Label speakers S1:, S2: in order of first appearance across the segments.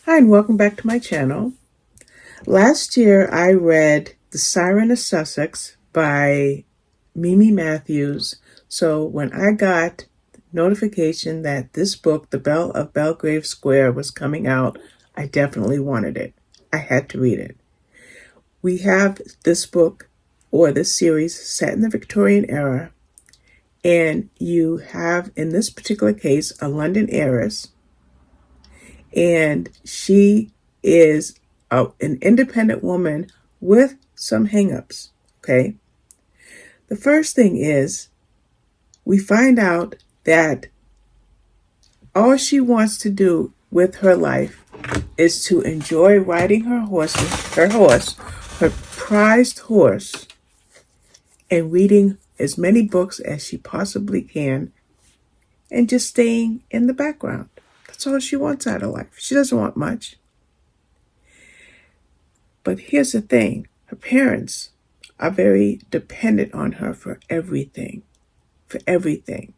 S1: Hi, and welcome back to my channel. Last year I read The Siren of Sussex by Mimi Matthews. So when I got notification that this book, The Belle of Belgrave Square, was coming out, I definitely wanted it. I had to read it. We have this book or this series set in the Victorian era, and you have, in this particular case, a London heiress, and she is an independent woman with some hangups. Okay. The first thing is we find out that all she wants to do with her life is to enjoy riding her horse, her prized horse, and reading as many books as she possibly can and just staying in the background. That's all she wants out of life. She doesn't want much. But here's the thing, her parents are very dependent on her for everything, for everything.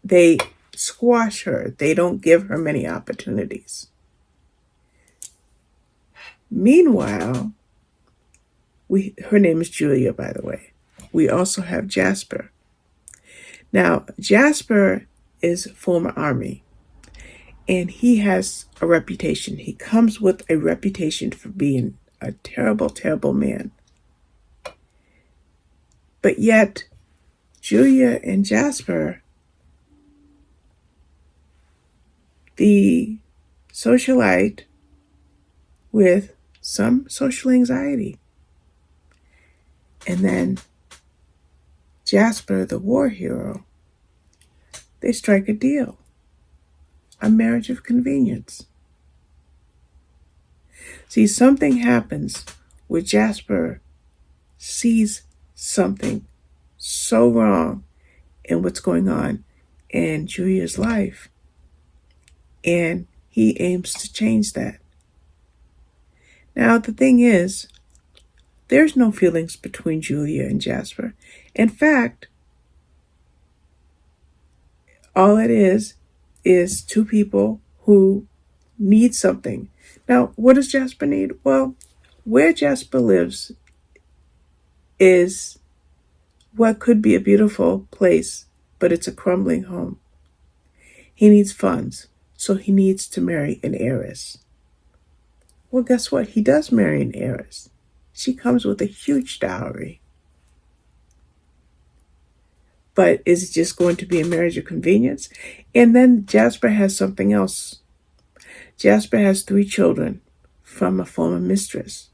S1: They squash her. They don't give her many opportunities. Meanwhile, her name is Julia, by the way. We also have Jasper. Now, Jasper is former Army, and he has a reputation. He comes with a reputation for being a terrible, terrible man. But yet, Julia and Jasper, the socialite with some social anxiety, and then Jasper, the war hero, they strike a deal, a marriage of convenience. See, something happens where Jasper sees something so wrong in what's going on in Julia's life, and he aims to change that. Now, the thing is, there's no feelings between Julia and Jasper. In fact, all it is two people who need something. Now, what does Jasper need? Well, where Jasper lives is what could be a beautiful place, but it's a crumbling home. He needs funds, so he needs to marry an heiress. Well, guess what? He does marry an heiress. She comes with a huge dowry. But is it just going to be a marriage of convenience? And then Jasper has something else. Jasper has 3 children from a former mistress,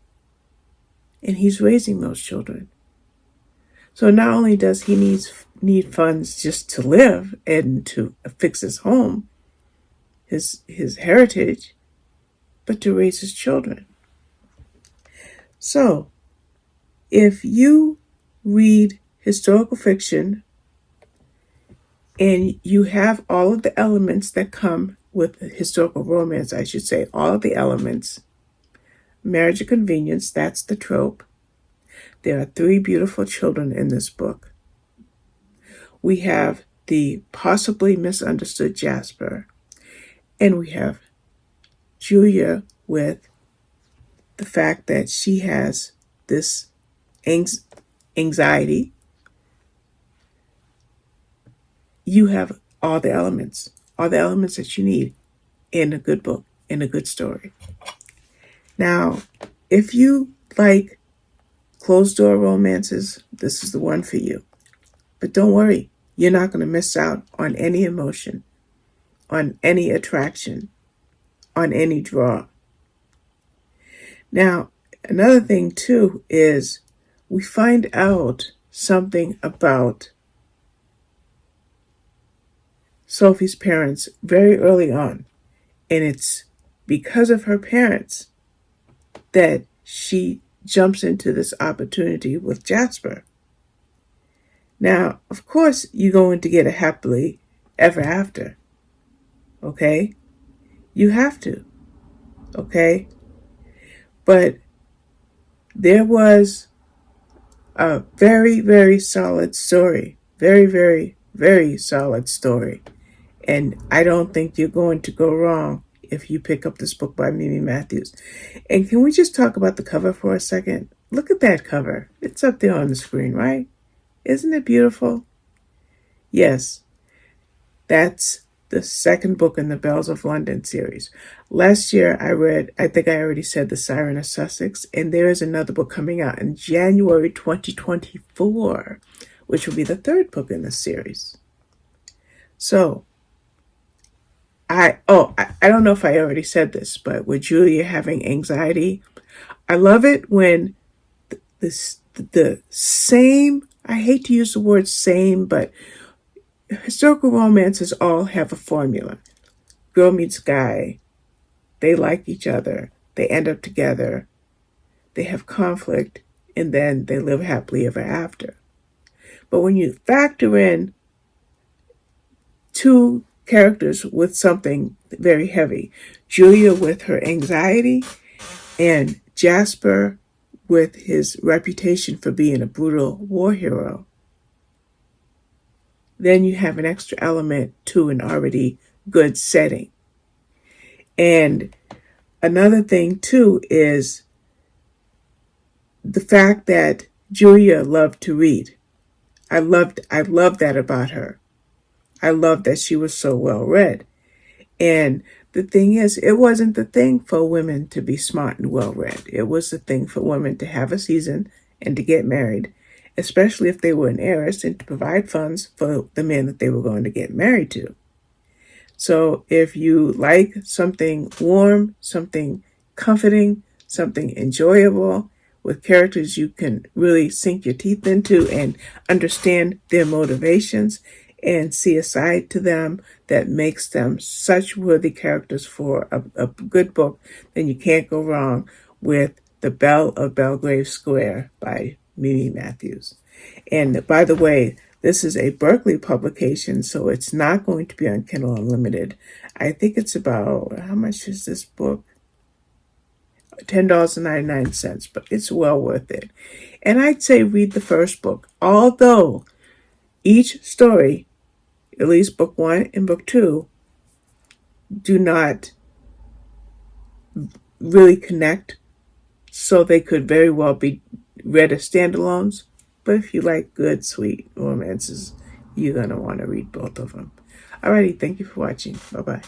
S1: and he's raising those children. So not only does he need funds just to live and to fix his home, his heritage, but to raise his children. So if you read historical fiction and you have all of the elements that come with historical romance, I should say, all of the elements, marriage of convenience, that's the trope. There are 3 beautiful children in this book. We have the possibly misunderstood Jasper, and we have Julia with the fact that she has this anxiety. You have all the elements that you need in a good book, in a good story. Now, if you like closed door romances, this is the one for you. But don't worry, you're not going to miss out on any emotion, on any attraction, on any draw. Now, another thing too is we find out something about Sophie's parents very early on. And it's because of her parents that she jumps into this opportunity with Jasper. Now, of course, you're going to get a happily ever after. Okay? You have to. Okay? But there was a very, very solid story. Very, very, very solid story. And I don't think you're going to go wrong if you pick up this book by Mimi Matthews. And can we just talk about the cover for a second? Look at that cover. It's up there on the screen, right? Isn't it beautiful? Yes, that's the second book in the Bells of London series. Last year I read, I think I already said, The Siren of Sussex, and there is another book coming out in January 2024, which will be the third book in the series. So, I don't know if I already said this, but with Julia having anxiety, I love it when the same, I hate to use the word same, but historical romances all have a formula. Girl meets guy, they like each other, they end up together, they have conflict, and then they live happily ever after. But when you factor in two characters with something very heavy, Julia with her anxiety and Jasper with his reputation for being a brutal war hero, then you have an extra element to an already good setting. And another thing too is the fact that Julia loved to read. I loved that about her. I loved that she was so well read. And the thing is, it wasn't the thing for women to be smart and well read. It was the thing for women to have a season and to get married, especially if they were an heiress, and to provide funds for the man that they were going to get married to. So if you like something warm, something comforting, something enjoyable, with characters you can really sink your teeth into and understand their motivations and see a side to them that makes them such worthy characters for a good book, then you can't go wrong with The Belle of Belgrave Square by Mimi Matthews. And by the way, this is a Berkeley publication, so it's not going to be on Kindle Unlimited. I think it's about, how much is this book? $10.99, but it's well worth it. And I'd say read the first book, although each story, at least book 1 and book 2, do not really connect, so they could very well be read as standalones. But if you like good, sweet romances, you're going to want to read both of them. Alrighty, thank you for watching. Bye-bye.